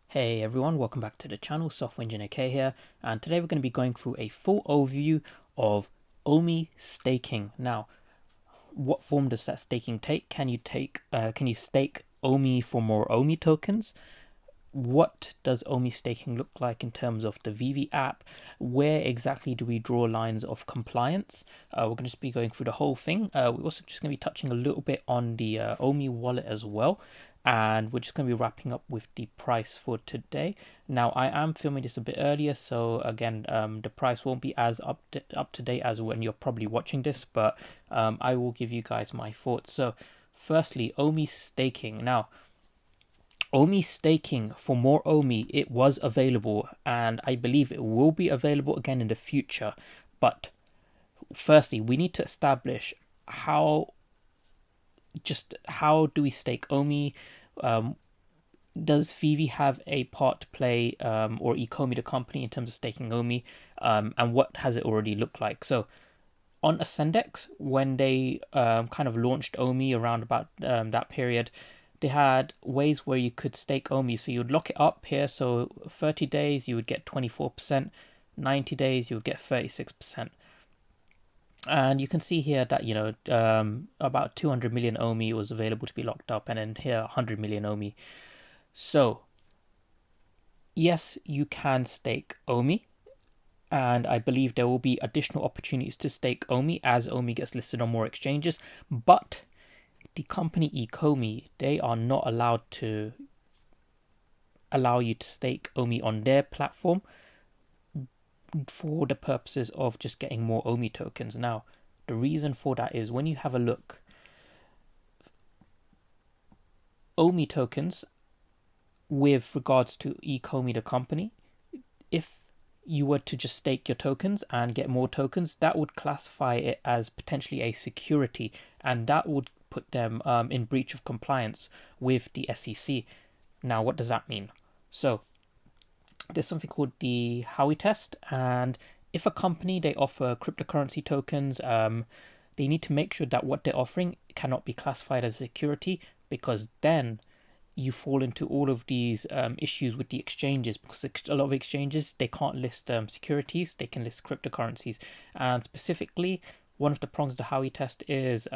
Hey everyone, welcome back to the channel. Software Engineer K here, and today we're going to be going through a full overview of OMI staking. Now, what form does that staking take? Can you stake OMI for more OMI tokens? What does OMI staking look like in terms of the VeVe app? Where exactly do we draw lines of compliance? We're going to be going through the whole thing. We're also just going to be touching a little bit on the OMI wallet as well. And we're just going to be wrapping up with the price for today. Now, I am filming this a bit earlier, so again, the price won't be as up to date as when you're probably watching this, but I will give you guys my thoughts. So, firstly, OMI staking. Now, OMI staking for more OMI, it was available, and I believe it will be available again in the future. But firstly, we need to establish how do we stake OMI? Does VeVe have a part to play, or Ecomi the company, in terms of staking OMI? And what has it already looked like? So on Ascendex, when they kind of launched OMI around about that period, they had ways where you could stake OMI. So you would lock it up here. So 30 days, you would get 24%. 90 days, you would get 36%. And you can see here that, about 200 million OMI was available to be locked up. And then here, 100 million OMI. So, yes, you can stake OMI. And I believe there will be additional opportunities to stake OMI as OMI gets listed on more exchanges. But the company Ecomi, they are not allowed to allow you to stake OMI on their platform for the purposes of just getting more OMI tokens. Now, the reason for that is when you have a look, OMI tokens with regards to Ecomi the company, if you were to just stake your tokens and get more tokens, that would classify it as potentially a security, and that would put them in breach of compliance with the SEC. Now, what does that mean? So there's something called the Howey test, and if a company, they offer cryptocurrency tokens, they need to make sure that what they're offering cannot be classified as security, because then you fall into all of these issues with the exchanges, because a lot of exchanges, they can't list securities, they can list cryptocurrencies. And specifically, one of the prongs of the Howey test is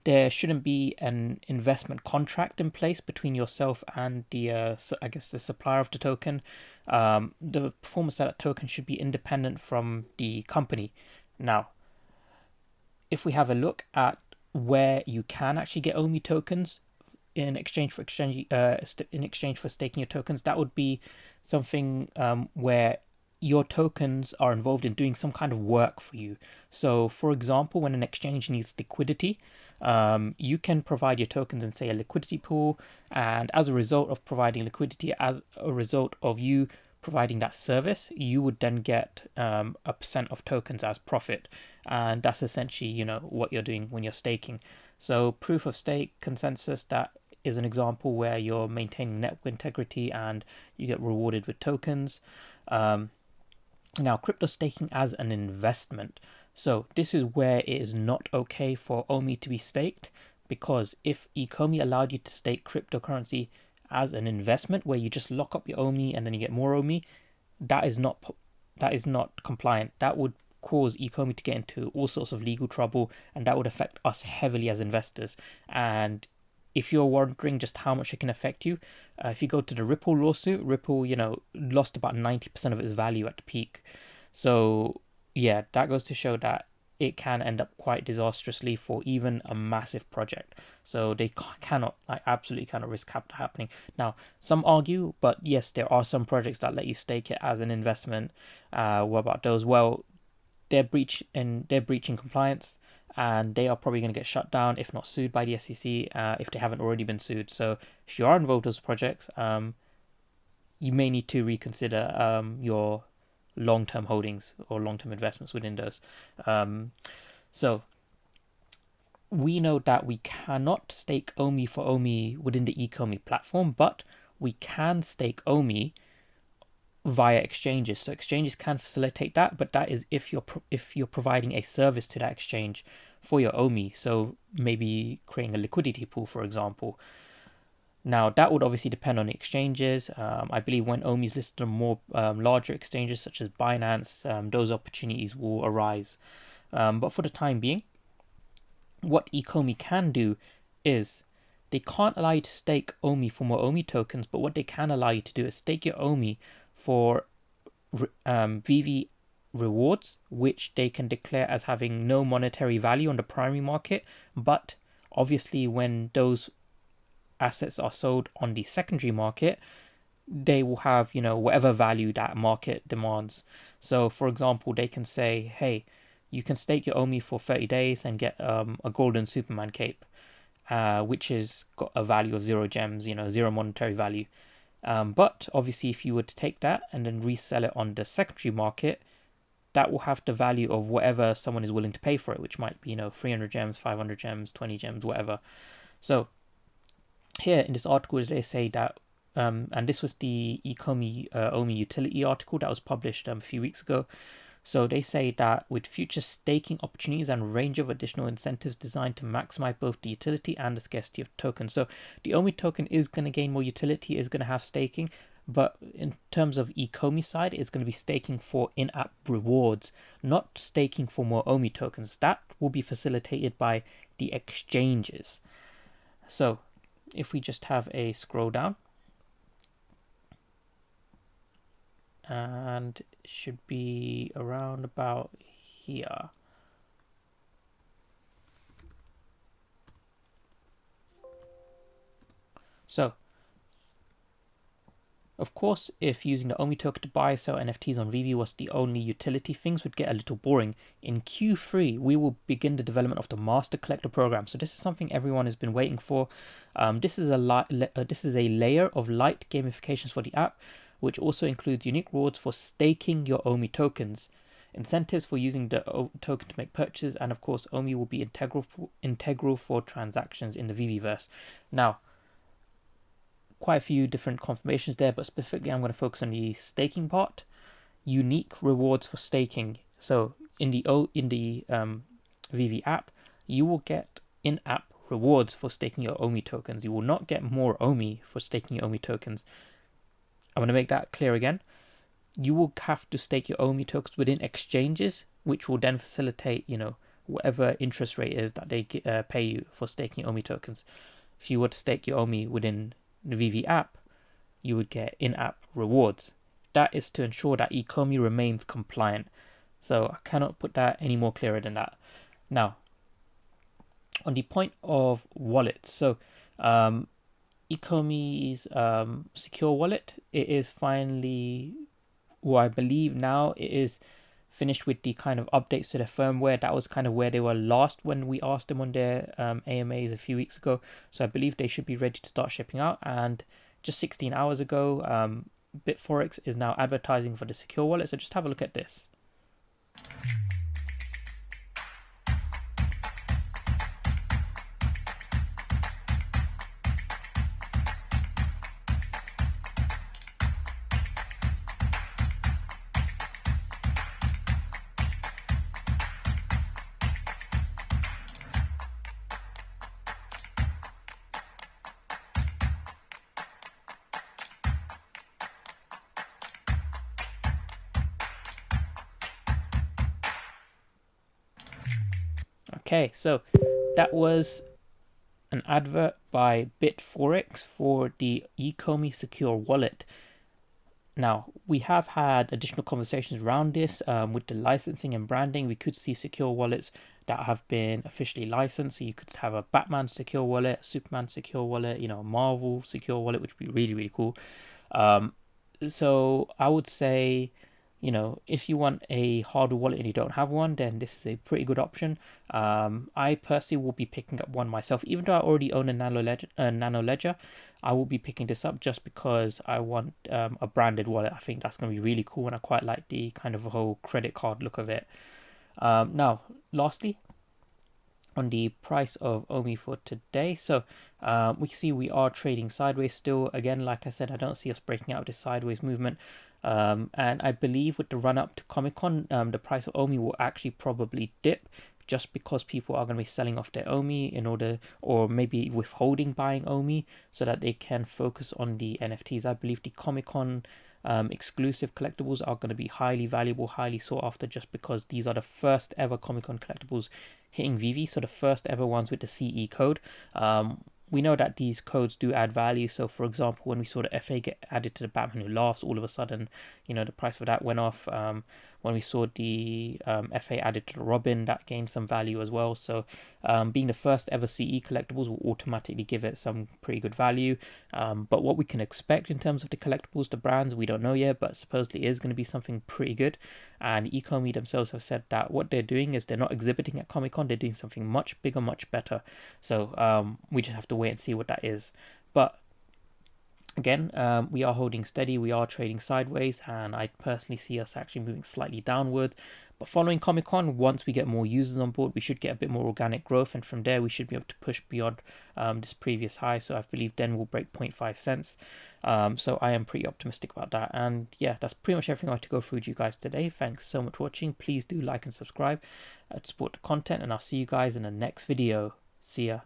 there shouldn't be an investment contract in place between yourself and the I guess the supplier of the token. The performance of that token should be independent from the company. Now, if we have a look at where you can actually get OMI tokens in exchange for staking your tokens, that would be something where your tokens are involved in doing some kind of work for you. So, for example, when an exchange needs liquidity, you can provide your tokens in, say, a liquidity pool, and as a result of providing liquidity, as a result of you providing that service, you would then get a percent of tokens as profit, and that's essentially what you're doing when you're staking. So proof of stake consensus, that is an example where you're maintaining network integrity and you get rewarded with tokens. Now, crypto staking as an investment. So this is where it is not okay for OMI to be staked, because if Ecomi allowed you to stake cryptocurrency as an investment where you just lock up your OMI and then you get more OMI, that is not compliant. That would cause Ecomi to get into all sorts of legal trouble, and that would affect us heavily as investors. And if you're wondering just how much it can affect you, if you go to the Ripple lawsuit, Ripple, lost about 90% of its value at the peak. So yeah, that goes to show that it can end up quite disastrously for even a massive project. So they absolutely cannot risk that happening. Now, some argue, but yes, there are some projects that let you stake it as an investment. What about those? Well, they're breaching compliance, and they are probably going to get shut down, if not sued by the SEC, if they haven't already been sued. So if you are involved in those projects, you may need to reconsider your long-term holdings or long-term investments within those. So we know that we cannot stake OMI for OMI within the Ecomi platform, but we can stake OMI via exchanges. So exchanges can facilitate that, but that is if you're providing a service to that exchange for your OMI. So maybe creating a liquidity pool, for example. Now, that would obviously depend on the exchanges. I believe when OMI is listed on more larger exchanges such as Binance, those opportunities will arise. But for the time being, what Ecomi can do is they can't allow you to stake OMI for more OMI tokens, but what they can allow you to do is stake your OMI for VeVe rewards, which they can declare as having no monetary value on the primary market. But obviously, when those assets are sold on the secondary market, they will have, whatever value that market demands. So, for example, they can say, hey, you can stake your OMI for 30 days and get a golden Superman cape, which has got a value of 0 gems, zero monetary value. But obviously, if you were to take that and then resell it on the secondary market, that will have the value of whatever someone is willing to pay for it, which might be, 300 gems, 500 gems, 20 gems, whatever. So here in this article, they say that, and this was the Ecomi OMI utility article that was published a few weeks ago. So they say that with future staking opportunities and a range of additional incentives designed to maximize both the utility and the scarcity of tokens. So the OMI token is going to gain more utility, is going to have staking, but in terms of Ecomi side, it's going to be staking for in-app rewards, not staking for more OMI tokens. That will be facilitated by the exchanges. So if we just have a scroll down, and it should be around about here. So, of course, if using the OMI token to buy or sell NFTs on VeVe was the only utility, things would get a little boring. In Q3, we will begin the development of the Master Collector program. So this is something everyone has been waiting for. This is a layer of light gamifications for the app, which also includes unique rewards for staking your OMI tokens, incentives for using the token to make purchases, and of course, OMI will be integral for transactions in the VeVeverse. Now, quite a few different confirmations there, but specifically I'm going to focus on the staking part. Unique rewards for staking. So in the VeVe app, you will get in-app rewards for staking your OMI tokens. You will not get more OMI for staking your OMI tokens. I'm going to make that clear again. You will have to stake your OMI tokens within exchanges, which will then facilitate, whatever interest rate is that they pay you for staking your OMI tokens. If you were to stake your OMI within the VeVe app, you would get in-app rewards. That is to ensure that Ecomi remains compliant. So I cannot put that any more clearer than that. Now, on the point of wallets, so Ecomi's secure wallet, it is finally, well, I believe now it is finished with the kind of updates to the firmware. That was kind of where they were last when we asked them on their AMAs a few weeks ago. So I believe they should be ready to start shipping out. And just 16 hours ago, Bitforex is now advertising for the secure wallet. So just have a look at this. Okay, so that was an advert by Bitforex for the Ecomi Secure Wallet. Now, we have had additional conversations around this with the licensing and branding. We could see secure wallets that have been officially licensed. So you could have a Batman secure wallet, a Superman secure wallet, a Marvel secure wallet, which would be really, really cool. So I would say, if you want a hardware wallet and you don't have one, then this is a pretty good option. I personally will be picking up one myself, even though I already own a Nano Ledger. I will be picking this up just because I want a branded wallet. I think that's going to be really cool, and I quite like the kind of whole credit card look of it. Now, lastly, on the price of OMI for today. So we can see we are trading sideways still. Again, like I said, I don't see us breaking out of this sideways movement. And I believe with the run up to Comic Con, the price of OMI will actually probably dip just because people are going to be selling off their OMI in order, or maybe withholding buying OMI so that they can focus on the NFTs. I believe the Comic-Con exclusive collectibles are going to be highly valuable, highly sought after, just because these are the first ever Comic-Con collectibles hitting VeVe, so the first ever ones with the CE code. We know that these codes do add value. So, for example, when we saw the FA get added to the Batman Who Laughs, all of a sudden, the price of that went off. When we saw the FA added to the Robin, that gained some value as well. So, being the first ever CE collectibles will automatically give it some pretty good value. But what we can expect in terms of the collectibles, the brands, we don't know yet, but supposedly is going to be something pretty good. And Ecomi themselves have said that what they're doing is they're not exhibiting at Comic-Con, they're doing something much bigger, much better. So we just have to wait and see what that is. But again, we are holding steady, we are trading sideways, and I personally see us actually moving slightly downwards. But following Comic-Con, once we get more users on board, we should get a bit more organic growth, and from there we should be able to push beyond this previous high. So I believe then we'll break 0.5 cents. So I am pretty optimistic about that. And yeah, that's pretty much everything I had to go through with you guys today. Thanks so much for watching. Please do like and subscribe to support the content, and I'll see you guys in the next video. See ya.